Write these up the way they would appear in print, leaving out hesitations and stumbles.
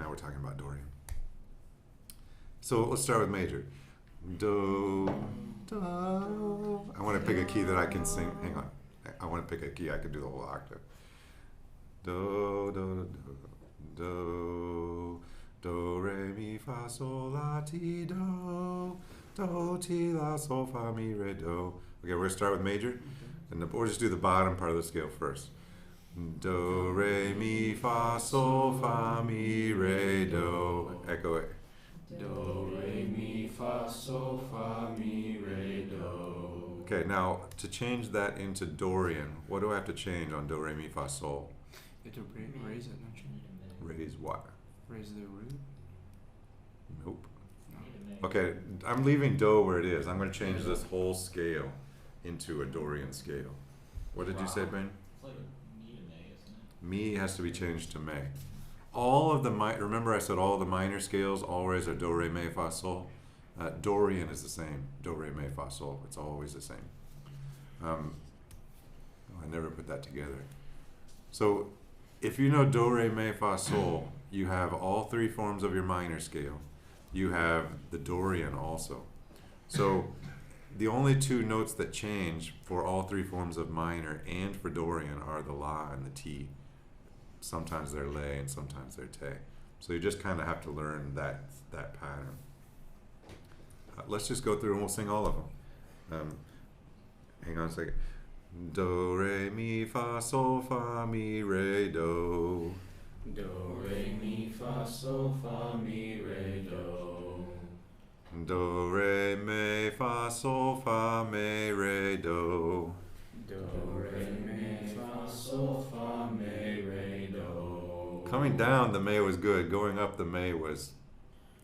Now we're talking about Dorian. So let's start with major. Do, do. I want to pick a key that I can sing. Hang on. I want to pick a key I can do the whole octave. Do, do, do, do, do, re, mi, fa, sol, la, ti, do, do, ti, la, sol, fa, mi, re, do. Okay, we're going to start with major. And we'll just do the bottom part of the scale first. Do, re, mi, fa, sol, fa, mi, re, do. Echo it. Do, re, mi, fa, sol, fa, mi, re, do. Okay, now to change that into Dorian, what do I have to change on do, re, mi, fa, sol? You have to raise it, don't you? Raise what? Raise the root? Nope. No. Okay, I'm leaving do where it is. I'm going to change this whole scale into a Dorian scale. What did you say, Ben? It's like a mi to may, isn't it? Mi has to be changed to may. All of the remember I said all the minor scales always are do, re, mi, fa, sol. Dorian is the same. Do, re, mi, fa, sol. It's always the same. I never put that together. So if you know do, re, mi, fa, sol, you have all three forms of your minor scale. You have the Dorian also. So the only two notes that change for all three forms of minor and for Dorian are the la and the ti. Sometimes they're lay and sometimes they're te. So you just kind of have to learn that pattern. Let's just go through and we'll sing all of them. Hang on a second. Do, re, mi, fa, sol, fa, mi, re, do. Do, re, mi, fa, sol, fa, mi, re, do. Do, re, mi, fa, sol, fa, mi, re, do. Do, re, mi, fa, sol, fa, mi, re, do. Coming down, the may was good. Going up, the may was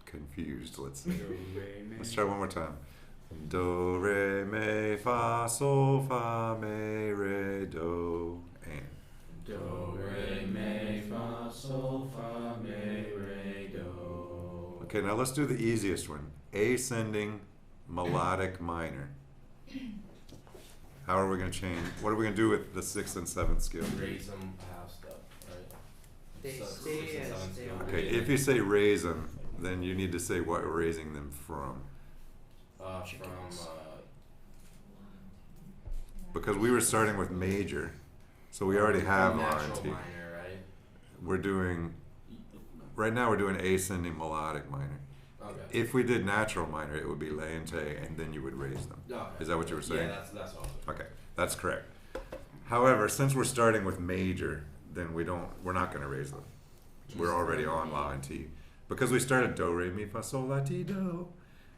confused. Let's see. Do, re, mi. Let's try one more time. Do, re, mi, fa, sol, fa, mi, re, do. And Do, re, mi, fa, sol, fa, mi, re, do. okay, now let's do the easiest one. Ascending melodic minor. How are we going to change? What are we going to do with the 6th and 7th scale? Raise them half step, right? They So stay six and as seven they scale. are. Okay, if you say raise them, then you need to say what we're raising them from. Because we were starting with major, so we already have natural R&T. minor, right? We're doing, right now we're doing ascending melodic minor. Okay. If we did natural minor, it would be lay and te, and then you would raise them. Okay. Is that what you were saying? Yeah, that's all. Okay, that's correct. However, since we're starting with major, then we're not going to raise them. We're already on la and ti. Because we started do, re, mi, fa, sol, la, ti, do.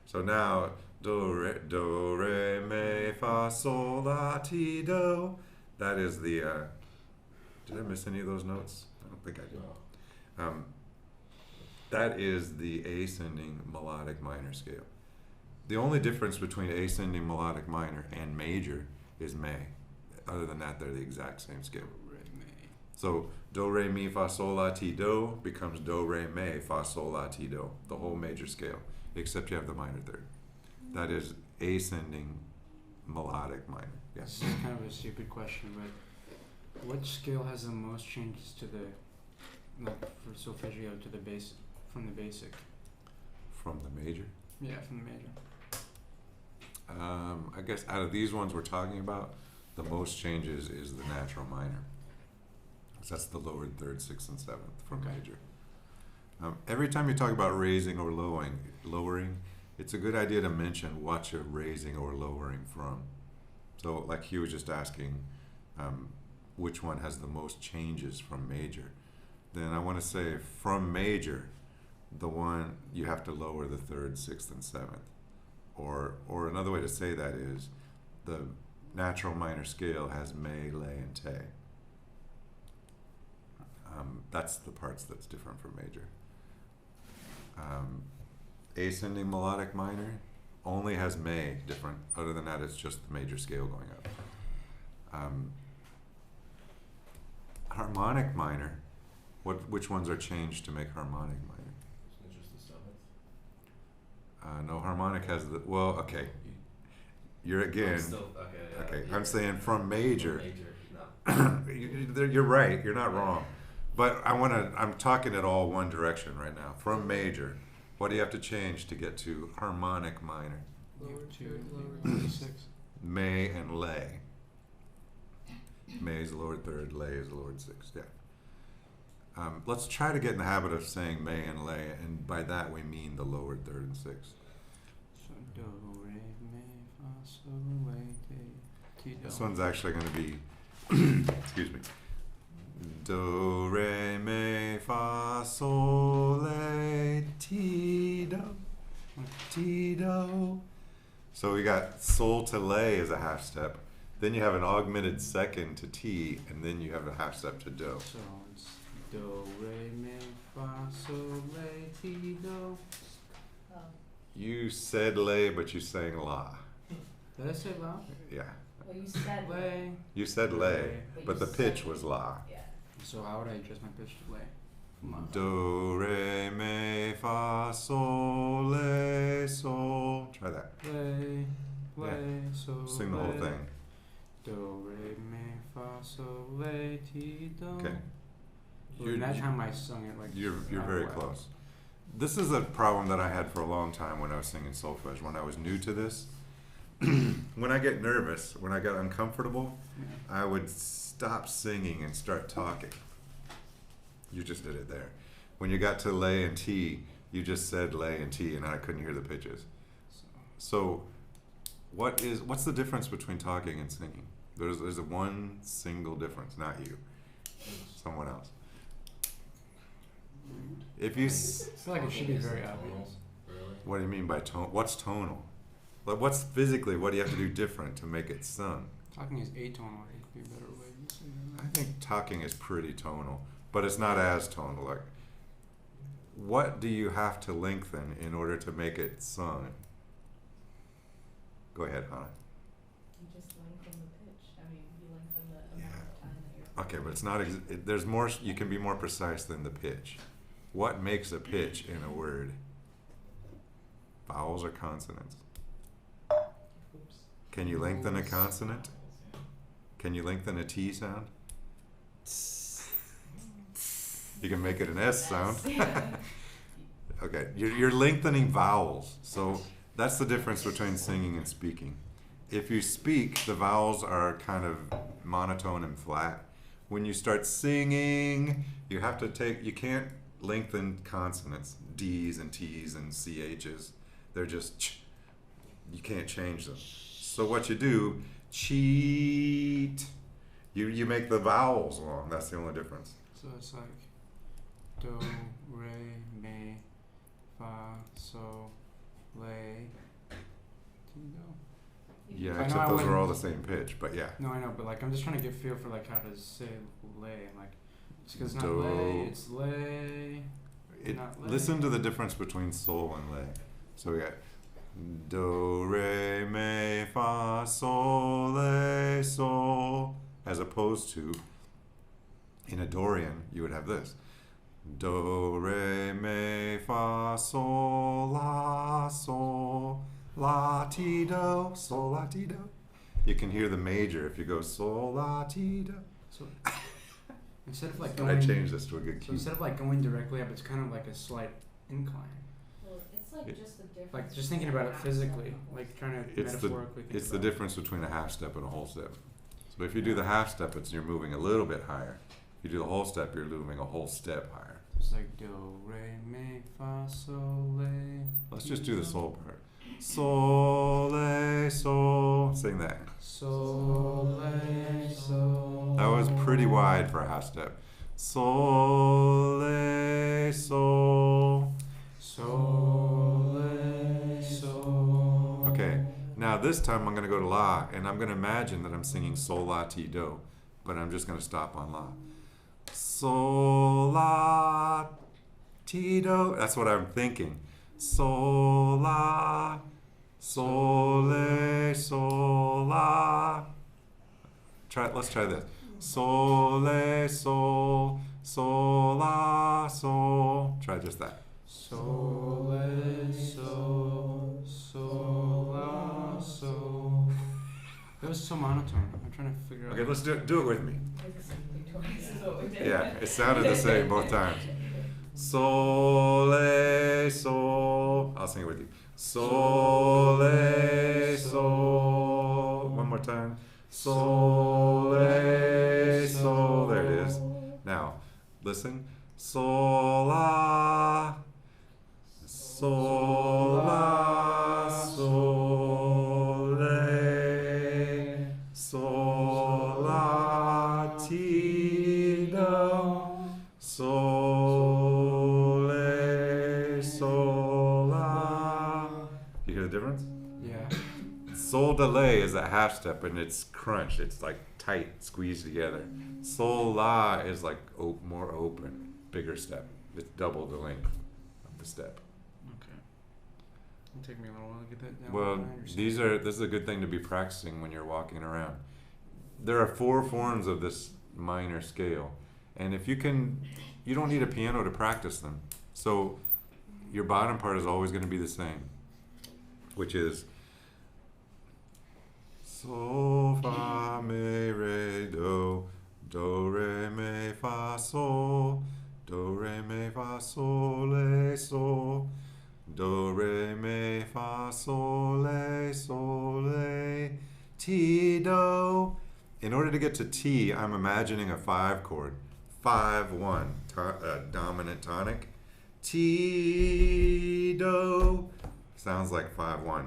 So now, do, re, mi, fa, sol, la, ti, do. That is the, did I miss any of those notes? I don't think I did. No. That is the ascending melodic minor scale. The only difference between ascending melodic minor and major is may. Other than that, they're the exact same scale. Do, re, mi. So do, re, mi, fa, sol, la, ti, do becomes do, re, mi, fa, sol, la, ti, do. The whole major scale, except you have the minor third. That is ascending melodic minor. Yes. This is kind of a stupid question, but what scale has the most changes to the, like for solfeggio to the base, from the basic? From the major. Yeah, from the major. I guess out of these ones we're talking about, the most changes is the natural minor. So that's the lowered 3rd, 6th, and 7th from Okay. major. Every time you talk about raising or lowering, it's a good idea to mention what you're raising or lowering from. So like he was just asking which one has the most changes from major. Then I want to say from major, the one you have to lower the 3rd, 6th, and 7th. Or another way to say that is the natural minor scale has may, lay, and te. That's the parts that's different from major. Ascending melodic minor only has may different. Other than that, it's just the major scale going up. Harmonic minor, which ones are changed to make harmonic minor? So just the 7th? No, harmonic has the, well, okay. You're again, Still, okay, okay, yeah. I'm saying from major. From major, no. You're right, you're not wrong. But I'm talking it all one direction right now. From major, what do you have to change to get to harmonic minor? You have to 6. May and lay. May is the lowered third, lay is the lowered sixth. Yeah. Let's try to get in the habit of saying may and lay, and by that we mean the lowered third and sixth. So do, re, mi, fa, sol, la, ti, do. This one's actually going to be, excuse me, do, re, mi, fa, sol, la, ti, do, ti, do. So we got sol to lay as a half step. Then you have an augmented second to ti, and then you have a half step to do. So it's do, re, mi, fa, sol, la, ti, do. Oh. You said lay, but you sang la. Did I say la? Yeah. Well, you said Lay. You said lay, But but you the said pitch was la. Yeah. So how would I adjust my pitch to lay? From la? Do, re, mi, fa, sol, la, sol. Try that. Lay, lay, so Sing the whole lay. thing. Do, re, mi, fa, sol, la, ti, do. Okay. Well, You're- that time I sung it like You're out very loud. close. This is a problem that I had for a long time when I was singing solfege. When I was new to this, when I get nervous, when I got uncomfortable, Yeah. I would stop singing and start talking. You just did it there. When you got to lay and T, you just said lay and T, and I couldn't hear the pitches. So, So, what's the difference between talking and singing? There's a one single difference, not you, someone else. If you, I feel like it should be very obvious. Really? what do you mean by tone? What's tonal? Like what's physically? What do you have to do different to make it sung? Talking is atonal. It could be a better way to say I that. think talking is pretty tonal, but it's not as tonal. Like, what do you have to lengthen in order to make it sung? Go ahead, Hannah. You just lengthen the pitch. I mean, you lengthen the amount Yeah. of time that you're. Okay, but it's not. There's more. You can be more precise than the pitch. What makes a pitch in a word? Vowels or consonants? Oops. Can you lengthen a consonant? Can you lengthen a T sound? You can make it an S sound. Yeah. Okay, you're lengthening vowels. So that's the difference between singing and speaking. If you speak, the vowels are kind of monotone and flat. When you start singing, you have to you can't lengthen consonants, D's and T's and CH's. They're just you can't change them. So what you do, cheat. You make the vowels long. That's the only difference. So it's like do, re, mi, fa, sol, lay, ti, do. Yeah, I know except I those are went- all the same pitch. But yeah. No, I know, but like I'm just trying to get feel for like how to say lay. And like it's because it's not Do. lay, it's lay. Not lay. Listen to the difference between sol and lay. So we got do, re, mi, fa, sol, la, sol, as opposed to in a Dorian you would have this: do, re, mi, fa, sol, la, ti, do, sol, la, ti, do. You can hear the major if you go sol, la, ti, do. So instead of like I going, changed this to a good so key. instead of like going directly up, it's kind of like a slight incline. Well, it's like It- just the difference. Like just thinking about it between a half step physically, and a whole like step. trying to It's the metaphorically think It's the about it. difference between a half step and a whole step. So if you do the half step, you're moving a little bit higher. If you do the whole step, you're moving a whole step higher. It's like do, re, mi, fa, sol, lay. Let's ti, just do the do. sol part. Sol, la, sol. Sing that. Sol, lay, sol. That was pretty wide for a half step. Sol, la, sol. Sol, lay, sol. Okay. Now this time I'm going to go to la, and I'm going to imagine that I'm singing sol, la, ti, do, but I'm just going to stop on la. Sol, la, ti, do. That's what I'm thinking. Sol, la, sol, la, sol, la. Let's try this. Sol, la, sol, sol, la, sol. Try just that. Sol, lay, sol, sol, la, sol. It was so monotone. I'm trying to figure out. Okay, let's do it with me. It's between twice is what we did. Yeah, it sounded the same both times. Sole, sol. I'll sing it with you. Sole, sol. One more time. Sole, sol. There it is. Now, listen. Sol, la. Sol, la, sol, re. Sol, la, ti, do. Sol, re, sol, la. You hear the difference? Yeah. Sol de lay is a half step and it's crunched. It's like tight, squeezed together. Sol la is like more open, bigger step. It's double the length of the step. Okay. It'll take me a little while to get that down. Well, but I understand. this is a good thing to be practicing when you're walking around. There are 4 forms of this minor scale, and if you don't need a piano to practice them. So your bottom part is always going to be the same, which is sol, fa, mi, re, do, re, mi, fa, sol, do, re, mi, fa, sol, la, sol. Do, re, mi, fa, sol, la, ti, do. In order to get to T, I'm imagining a 5 chord. 5-1, dominant tonic. Ti, do. Sounds like 5-1.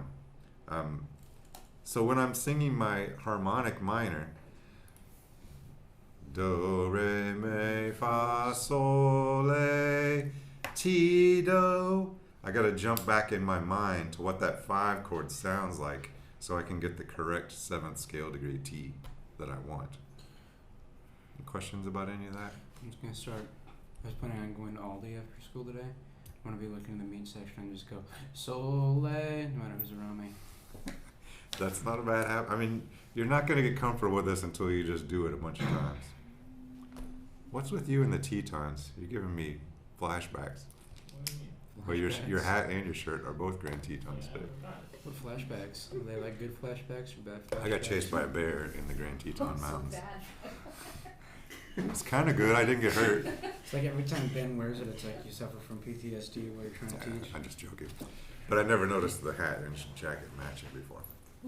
So when I'm singing my harmonic minor, do, re, mi, fa, sol, la, ti, do. I gotta jump back in my mind to what that 5 chord sounds like so I can get the correct 7th scale degree T that I want. Any questions about any of that? I'm just gonna start. I was planning on going to Aldi after school today. I'm gonna be looking in the meat section and just go Sole, no matter who's around me. That's not a bad habit. I mean, you're not gonna get comfortable with this until you just do it a bunch of times. What's with you and the Tetons? You're giving me flashbacks. What do you mean? Well, your Flashbacks. hat and your shirt are both Grand Tetons today. What flashbacks? Are they like good flashbacks or bad flashbacks? I got chased by a bear in the Grand Teton So Mountains. bad. It's kind of good. I didn't get hurt. It's like every time Ben wears it, it's like you suffer from PTSD while you're trying to teach. I'm just joking. But I never noticed the hat and jacket matching before.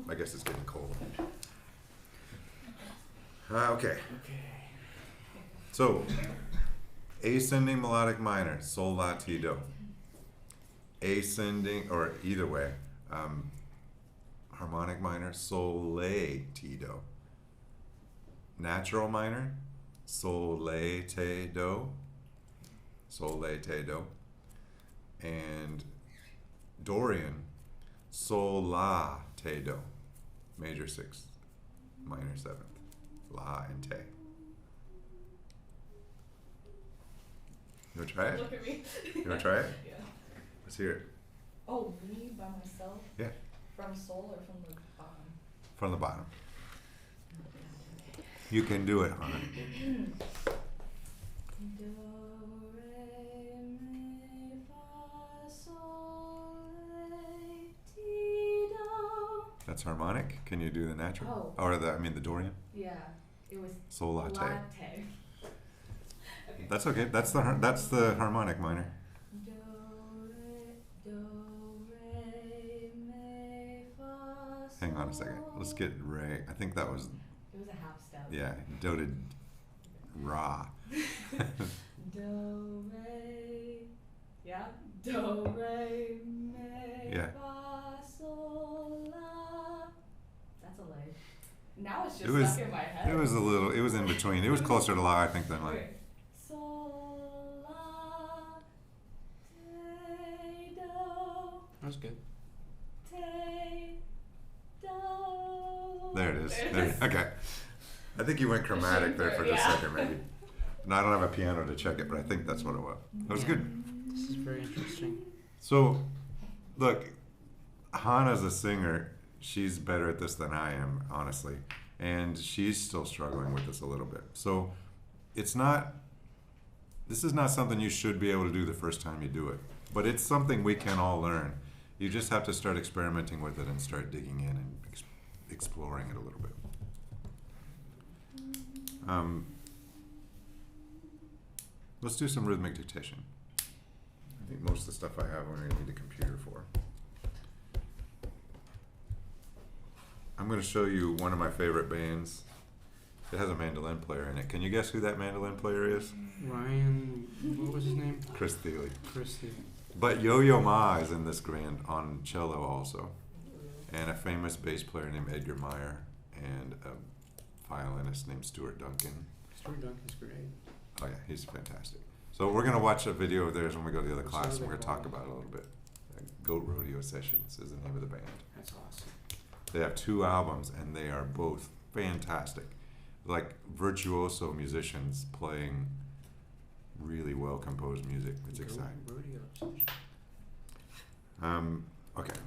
I guess it's getting cold. Okay. So, ascending melodic minor, sol, la, ti, do. Ascending, or either way, harmonic minor, sol, la, ti, do. Natural minor, sol, la, te, do. Sol, la, te, do. And Dorian, sol, la, te, do. Major 6th, minor 7th. La and te. You wanna try it? Look at me. You wanna try it? Yeah. Let's hear it. Oh, me by myself? Yeah. From soul or from the bottom? From the bottom. You can do it, hon. Do, re, mi, fa, sol, la, ti, do. That's harmonic. Can you do the natural? Oh. Or the Dorian? Yeah, it was Sol, la, te. latte. Okay. That's okay. That's the harmonic minor. Do, re, mi, fa, Hang on a second. Let's get Ray. I think that was, It was a half step. yeah, do did Ra. Do, re, yeah. Do, re, mi, Yeah. fa, sol, la. That's a lay. Now it's just It was- stuck in my head. It was in between. It was closer to La, I think, than La. Okay. Sol, la, te, do, That was good. te, do. There it is. There it There, is. okay. I think you went chromatic there for just a Yeah. second, maybe. And I don't have a piano to check it, but I think that's what it was. That was Yeah. good. This is very interesting. So, look, Hannah's a singer. She's better at this than I am, honestly. And she's still struggling with this a little bit. So, this is not something you should be able to do the first time you do it. But it's something we can all learn. You just have to start experimenting with it and start digging in and exploring it a little bit. Let's do some rhythmic dictation. I think most of the stuff I have, I'm going to need a computer for. I'm going to show you one of my favorite bands. It has a mandolin player in it. Can you guess who that mandolin player is? Ryan, what was his name? Chris Thiele. Christy. But Yo-Yo Ma is in this band on cello also. And a famous bass player named Edgar Meyer and a violinist named Stuart Duncan. Stuart Duncan's great. Oh yeah, he's fantastic. So we're gonna watch a video of theirs when we go to the other What class, song and we're they gonna talk called? about it a little bit. Goat Rodeo Sessions is the name of the band. That's awesome. They have 2 albums, and they are both fantastic. Like virtuoso musicians playing really well composed music. It's Goat exciting. Rodeo Session. Okay.